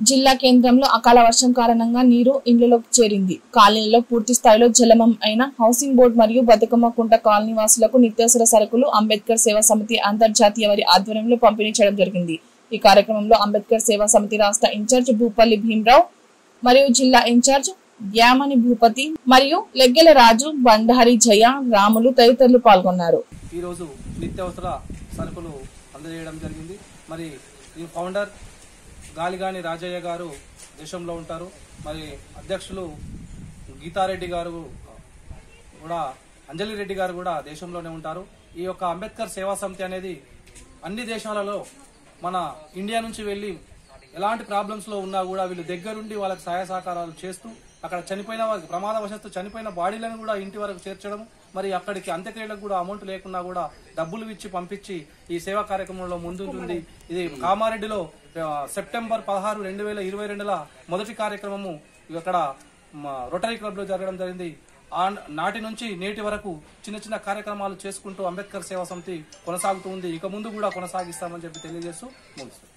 జిల్లా కేంద్రంలో అకాల వర్షం కారణంగా నీరు ఇండ్లలోకి చేరింది. కాలనీలో పూర్తి స్థాయిలో జలమయం అయిన హౌసింగ్ బోర్డు మరియు బతుకమ్మ కుంట కాలనీ వాసులకు నిత్యావసర సరుకులు అంబేద్కర్ సేవా సమితి అంతర్జాతీయ వారి ఆధ్వర్యంలో పంపిణీ చేయడం జరిగింది. ఈ కార్యక్రమంలో అంబేద్కర్ సేవా సమితి రాష్ట్ర ఇన్ఛార్జ్ భూపల్లి భీమరావు మరియు జిల్లా ఇన్ఛార్జ్ యామని భూపతి మరియు లెగ్గెల రాజు, బండారి జయ, రాములు తదితరులు పాల్గొన్నారు. ఈ రోజు నిత్యావసర సరుకులు అందజేయడం జరిగింది. మరి ఈ ఫౌండర్ గాలిగాని రాజయ్య గారు దేశంలో ఉంటారు. మరి అధ్యక్షులు గీతారెడ్డి గారు కూడా, అంజలి రెడ్డి గారు కూడా దేశంలోనే ఉంటారు. ఈ యొక్క అంబేద్కర్ సేవా సమితి అనేది అన్ని దేశాలలో మన ఇండియా నుంచి వెళ్లి ఎలాంటి ప్రాబ్లమ్స్ లో ఉన్నా కూడా వీళ్ళు దగ్గరుండి వాళ్ళకి సహాయ సహకారాలు చేస్తూ అక్కడ చనిపోయిన వారికి ప్రమాదవశాత్తు చనిపోయిన బాడీలను కూడా ఇంటి వరకు చేర్చడం, మరి అక్కడికి అంత్యక్రియలకు కూడా అమౌంట్ లేకున్నా కూడా డబ్బులు ఇచ్చి పంపించి ఈ సేవా కార్యక్రమంలో ముందుంటుంది. ఇది కామారెడ్డిలో సెప్టెంబర్ 16, 2022 మొదటి కార్యక్రమము ఇక్కడ రోటరీ క్లబ్ లో జరగడం జరిగింది. నాటి నుంచి నేటి వరకు చిన్న చిన్న కార్యక్రమాలు చేసుకుంటూ అంబేద్కర్ సేవా సమితి కొనసాగుతూ ఉంది. ఇక ముందు కూడా కొనసాగిస్తామని చెప్పి తెలియజేస్తూ ముగిస్తుంది.